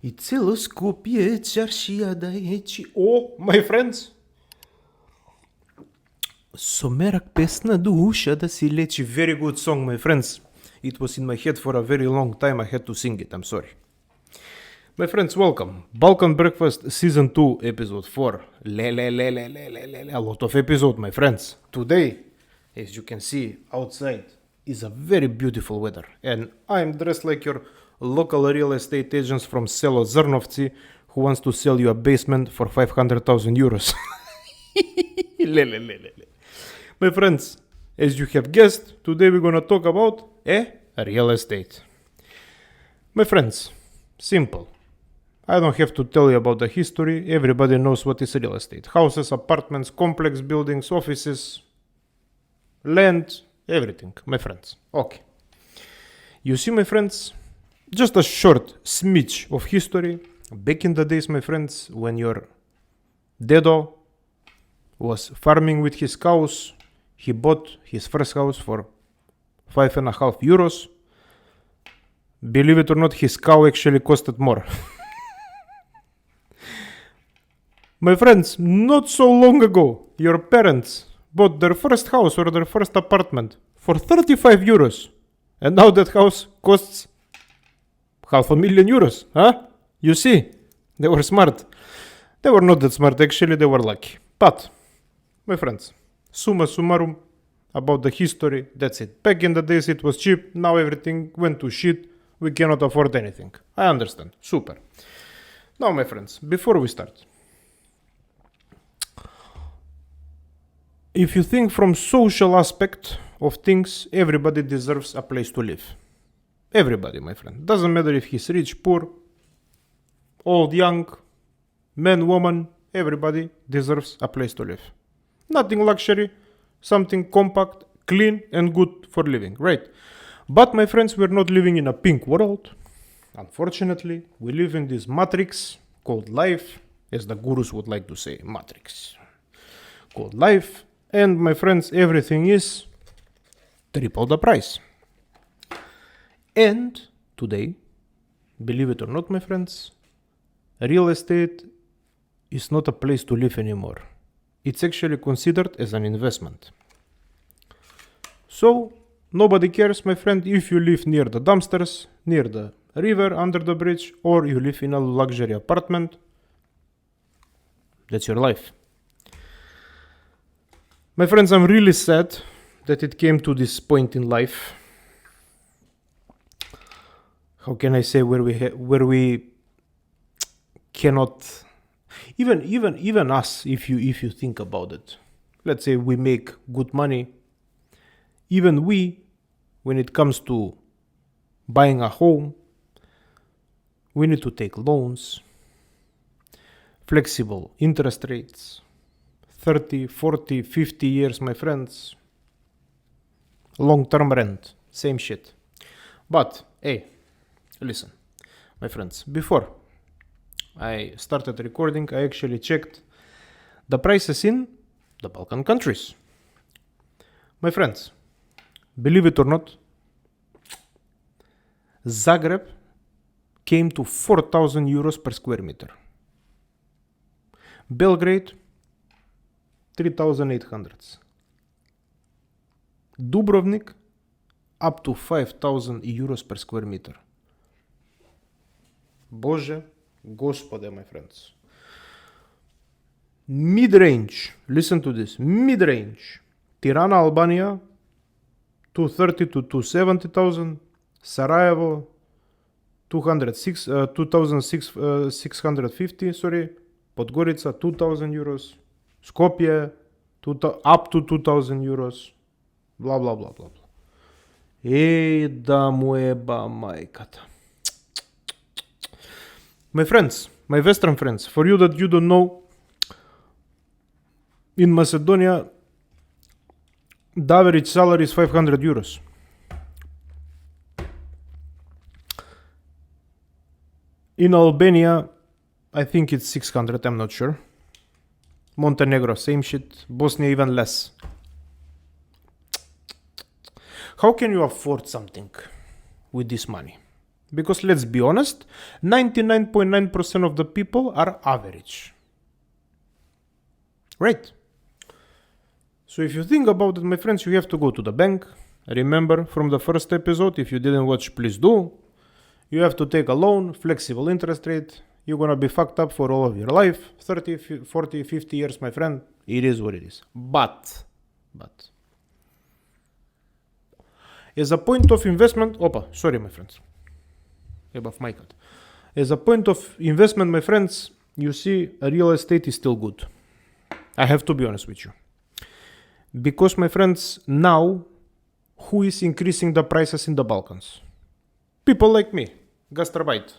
И цело Скопие чаршия да ечи. Oh, my friends! Somерак песна душа да си лечи. Very good song, my friends. It was in my head for a very long time. I had to sing it. I'm sorry. My friends, welcome. Balkan Breakfast Season 2, Episode 4. A lot of episode, my friends. Today, as you can see outside, is a very beautiful weather. And I'm dressed like your local real estate agents from Selo Zrnovci who wants to sell you a basement for 500,000 euros. My friends, as you have guessed, today we're gonna talk about real estate. My friends, simple. I don't have to tell you about the history. Everybody knows what is real estate. Houses, apartments, complex buildings, offices, land, everything, my friends. Okay. You see, my friends, just a short smidge of history. Back in the days, my friends, when your dedo was farming with his cows, he bought his first house for 5.5 euros. Believe it or not, his cow actually costed more. My friends, not so long ago, your parents bought their first house or their first apartment for 35 euros. And now that house costs 500,000 euros. Huh? You see, they were smart. They were not that smart, actually, they were lucky. But, my friends, summa summarum about the history, that's it. Back in the days it was cheap, now everything went to shit. We cannot afford anything. I understand. Super. Now, my friends, before we start, if you think from social aspect of things, everybody deserves a place to live. Everybody, my friend. Doesn't matter if he's rich, poor, old, young, man, woman, everybody deserves a place to live. Nothing luxury, something compact, clean and good for living, right? But my friends, we're not living in a pink world. Unfortunately, we live in this matrix called life, as the gurus would like to say, matrix called life. And my friends, everything is triple the price. And today, believe it or not, my friends, real estate is not a place to live anymore. It's actually considered as an investment. So, nobody cares, my friend, if you live near the dumpsters, near the river, under the bridge, or you live in a luxury apartment. That's your life. My friends, I'm really sad that it came to this point in life. How can I say where we cannot even us, if you think about it. Let's say we make good money. Even we, when it comes to buying a home, we need to take loans, flexible interest rates, 30, 40, 50 years, my friends. Long-term rent, same shit. But, hey, listen, my friends, before I started recording, I actually checked the prices in the Balkan countries. My friends, believe it or not, Zagreb came to 4,000 euros per square meter. Belgrade, 3,800. Dubrovnik, up to 5,000 euros per square meter. Bože, Gospode, my friends. Mid-range, listen to this, mid-range. Tirana, Albania, 230 to 270,000. Sarajevo, 2,650, Podgorica, 2,000 euros. Skopje, up to 2,000 euros. Blah, blah, blah, blah, blah. Da mu jeba majkata. My friends, my Western friends, for you that you don't know, in Macedonia, the average salary is 500 euros. In Albania, I think it's 600, I'm not sure. Montenegro, same shit. Bosnia, even less. How can you afford something with this money? Because let's be honest, 99.9% of the people are average. Right? So if you think about it, my friends, you have to go to the bank. Remember from the first episode, if you didn't watch, please do. You have to take a loan, flexible interest rate. You're gonna be fucked up for all of your life. 30, 40, 50 years, my friend. It is what it is. But, as a point of investment, sorry, my friends. Above my cut. As a point of investment, my friends, you see, real estate is still good. I have to be honest with you. Because, my friends, now, who is increasing the prices in the Balkans? People like me, Gastarbite.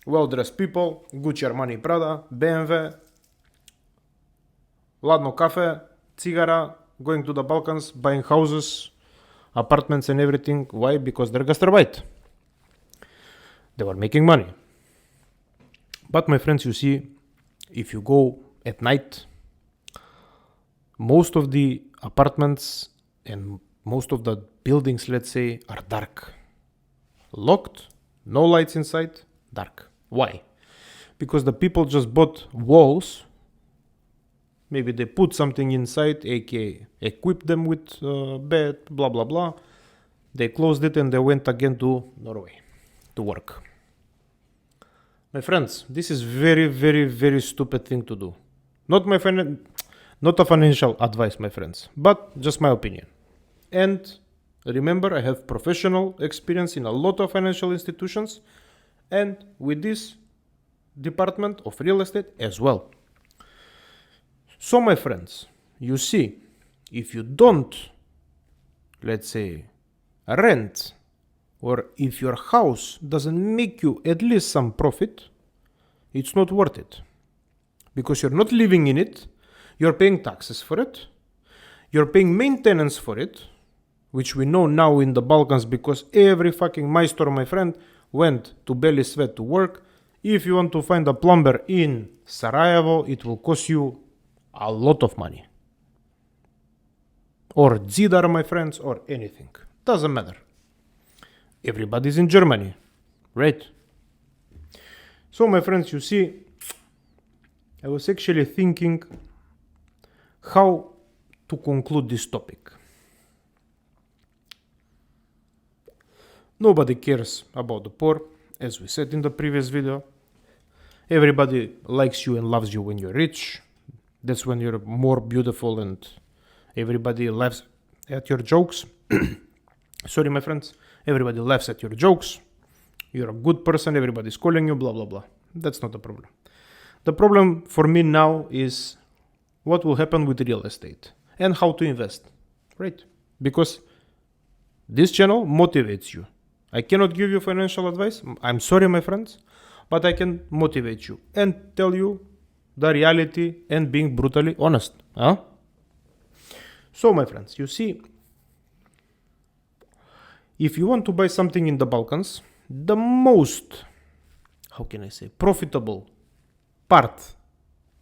Well-dressed people, Gucci, Armani, Prada, BMW, Ladno Cafe, Cigara, going to the Balkans, buying houses, apartments and everything. Why? Because they're Gastarbite. They were making money. But my friends, you see, if you go at night, most of the apartments and most of the buildings, let's say, are dark. Locked, no lights inside, dark. Why? Because the people just bought walls. Maybe they put something inside, aka equipped them with bed, blah, blah, blah. They closed it and they went again to Norway to work. My friends, this is very, very, very stupid thing to do. Not a financial advice, my friends, but just my opinion. And remember, I have professional experience in a lot of financial institutions and with this department of real estate as well. So, my friends, you see, if you don't, let's say, rent, or if your house doesn't make you at least some profit, it's not worth it. Because you're not living in it, you're paying taxes for it, you're paying maintenance for it, which we know now in the Balkans because every fucking maestro, my friend, went to belly sweat to work. If you want to find a plumber in Sarajevo, it will cost you a lot of money. Or Zidar, my friends, or anything. Doesn't matter. Everybody's in Germany, right? So, my friends, you see, I was actually thinking how to conclude this topic. Nobody cares about the poor, as we said in the previous video. Everybody likes you and loves you when you're rich. That's when you're more beautiful and everybody laughs at your jokes. Sorry, my friends. Everybody laughs at your jokes. You're a good person. Everybody's calling you, blah, blah, blah. That's not the problem. The problem for me now is what will happen with real estate and how to invest, right? Because this channel motivates you. I cannot give you financial advice. I'm sorry, my friends, but I can motivate you and tell you the reality and being brutally honest. So, my friends, you see, if you want to buy something in the Balkans, the most, profitable part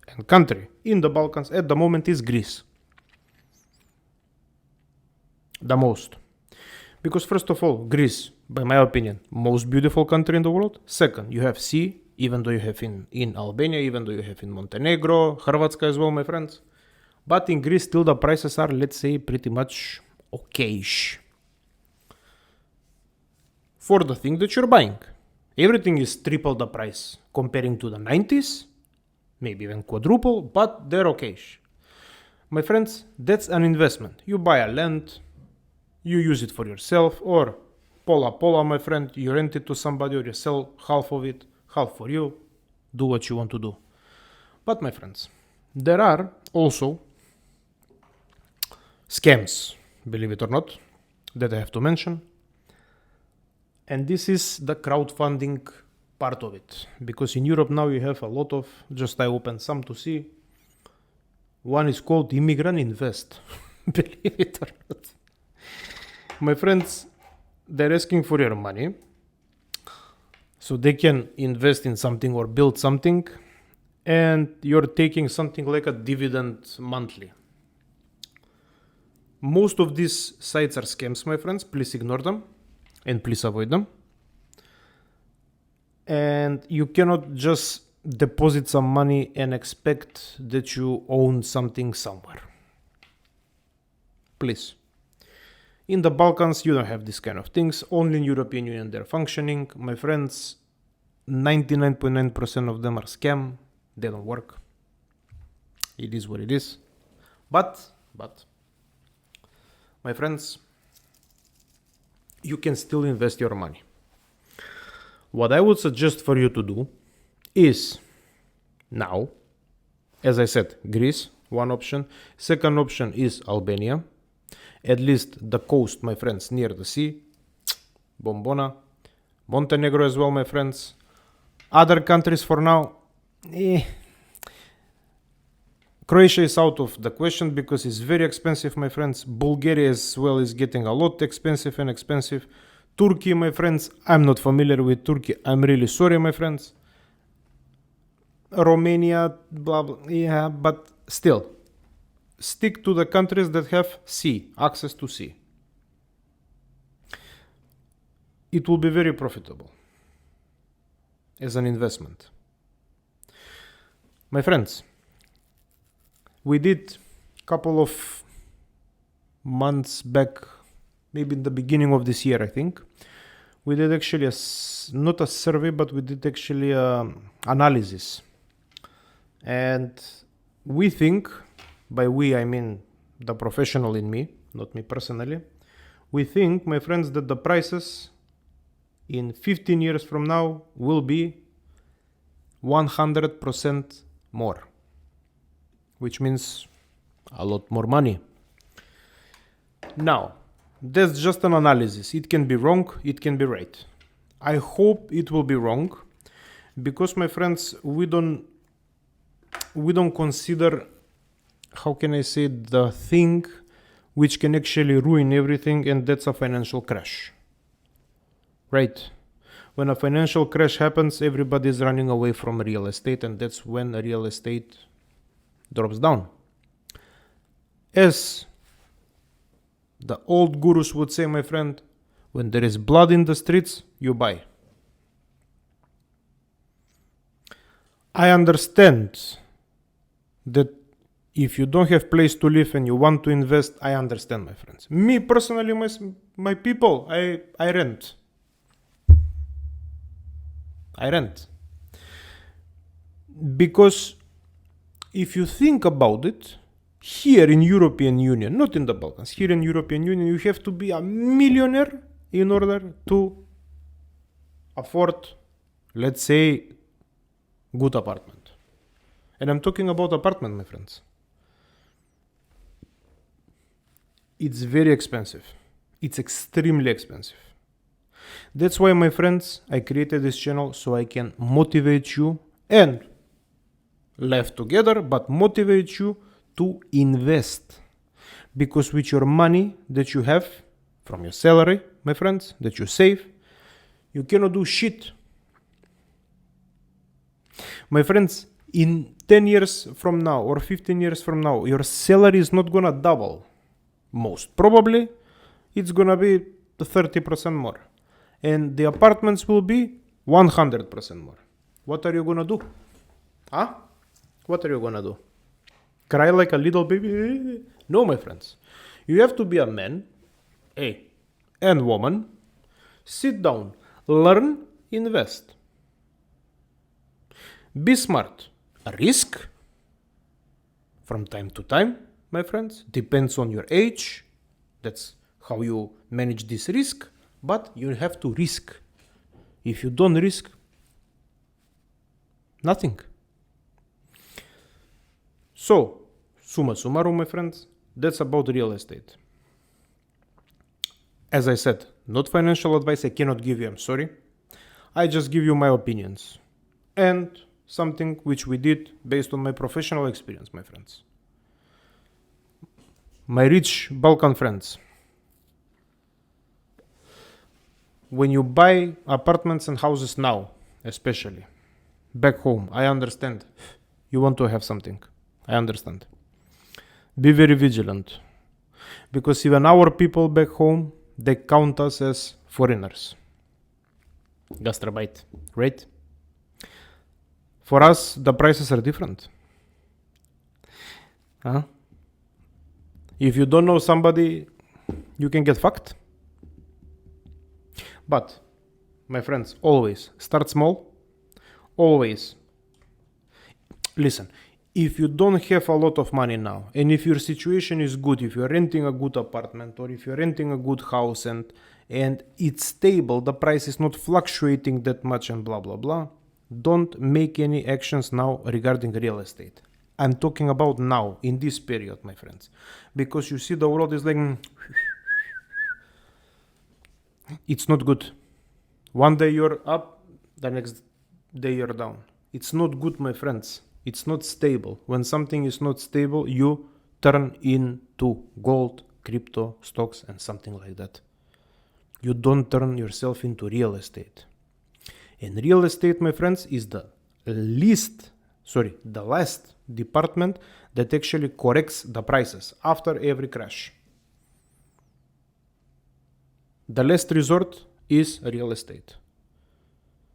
and country in the Balkans at the moment is Greece. The most. Because first of all, Greece, by my opinion, most beautiful country in the world. Second, you have sea, even though you have in Albania, even though you have in Montenegro, Hrvatska as well, my friends. But in Greece, still the prices are, let's say, pretty much okayish. For the thing that you're buying. Everything is triple the price comparing to the 90s, maybe even quadruple, but they're okayish. My friends, that's an investment. You buy a land, you use it for yourself, or pola, my friend, you rent it to somebody or you sell half of it, half for you. Do what you want to do. But my friends, there are also scams, believe it or not, that I have to mention. And this is the crowdfunding part of it. Because in Europe now you have a lot of, I opened some to see. One is called Immigrant Invest. Believe it or not. My friends, they're asking for your money so they can invest in something or build something, and you're taking something like a dividend monthly. Most of these sites are scams, my friends. Please ignore them and please avoid them. And you cannot just deposit some money and expect that you own something somewhere. Please. In the Balkans, you don't have this kind of things. Only in European Union they're functioning. My friends, 99.9% of them are scam. They don't work. It is what it is. But, my friends, you can still invest your money. What I would suggest for you to do is now, as I said, Greece, one option. Second option is Albania. At least the coast, my friends, near the sea. Bombona. Montenegro as well, my friends. Other countries for now, Croatia is out of the question because it's very expensive, my friends. Bulgaria as well is getting a lot expensive. Turkey, my friends, I'm not familiar with Turkey. I'm really sorry, my friends. Romania, blah, blah, yeah, but still, stick to the countries that have sea, access to sea. It will be very profitable as an investment. My friends, we did a couple of months back, maybe in the beginning of this year, I think, we did actually not a survey, but we did actually analysis. And we think, by we I mean the professional in me, not me personally, we think, my friends, that the prices in 15 years from now will be 100% more, which means a lot more money. Now, that's just an analysis. It can be wrong, it can be right. I hope it will be wrong, because, my friends, we don't consider, how can I say, the thing which can actually ruin everything, and that's a financial crash. Right? When a financial crash happens, everybody's running away from real estate, and that's when real estate drops down. As the old gurus would say, my friend, when there is blood in the streets, you buy. I understand that if you don't have place to live and you want to invest, I understand, my friends. Me personally, my people, I rent. Because if you think about it, here in European Union, not in the Balkans, here in European Union, you have to be a millionaire in order to afford, let's say, good apartment. And I'm talking about apartment, my friends. It's very expensive. It's extremely expensive. That's why, my friends, I created this channel so I can motivate you and laugh together, but motivate you to invest. Because with your money that you have from your salary, my friends, that you save, you cannot do shit. My friends, in 10 years from now or 15 years from now, your salary is not gonna double. Most probably, it's gonna be 30% more. And the apartments will be 100% more. What are you gonna do? Huh? What are you gonna do? Cry like a little baby? No, my friends. You have to be a man, and woman. Sit down, learn, invest. Be smart. A risk from time to time, my friends. Depends on your age. That's how you manage this risk. But you have to risk. If you don't risk, nothing. So, summa summarum, my friends, that's about real estate. As I said, not financial advice, I cannot give you, I'm sorry. I just give you my opinions. And something which we did based on my professional experience, my friends. My rich Balkan friends. When you buy apartments and houses now, especially, back home, I understand. You want to have something. I understand. Be very vigilant. Because even our people back home, they count us as foreigners. Gastrobite, right? For us, the prices are different. If you don't know somebody, you can get fucked. But, my friends, always start small. Always. Listen, if you don't have a lot of money now, and if your situation is good, if you're renting a good apartment, or if you're renting a good house, and it's stable, the price is not fluctuating that much, and blah blah blah, don't make any actions now regarding real estate. I'm talking about now, in this period, my friends. Because you see, the world is like, it's not good. One day you're up, the next day you're down. It's not good, my friends. It's not stable. When something is not stable, you turn into gold, crypto, stocks, and something like that. You don't turn yourself into real estate. And real estate, my friends, is the last department that actually corrects the prices after every crash. The last resort is real estate.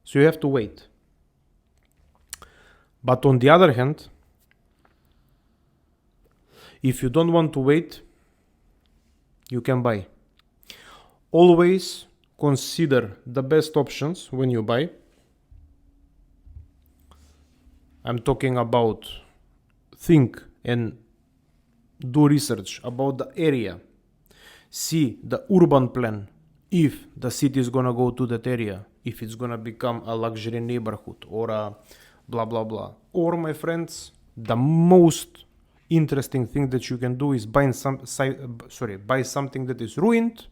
So you have to wait. But on the other hand, if you don't want to wait, you can buy. Always consider the best options when you buy. I'm talking about think and do research about the area. See the urban plan. If the city is gonna go to that area, if it's gonna become a luxury neighborhood or a blah blah blah. Or, my friends, the most interesting thing that you can do is buy something that is ruined,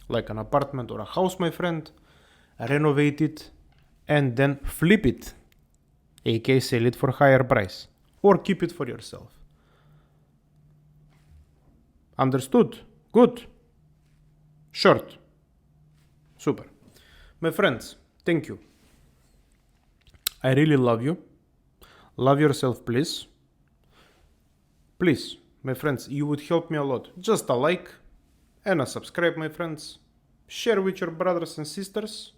like an apartment or a house, my friend, renovate it, and then flip it, aka sell it for higher price, or keep it for yourself. Understood? Good. Short. Super. My friends, thank you. I really love you. Love yourself, please. Please, my friends, you would help me a lot. Just a like and a subscribe, my friends. Share with your brothers and sisters.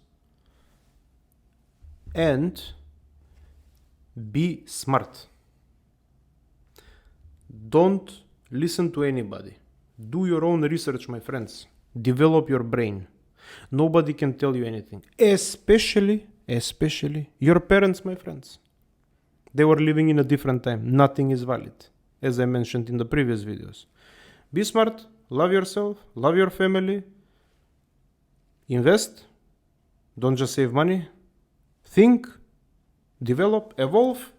And be smart. Don't listen to anybody. Do your own research, my friends. Develop your brain. Nobody can tell you anything. Especially your parents, my friends. They were living in a different time. Nothing is valid, as I mentioned in the previous videos. Be smart, love yourself, love your family, invest, don't just save money, think, develop, evolve,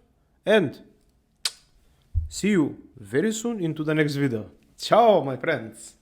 and see you very soon into the next video. Ciao, my friends.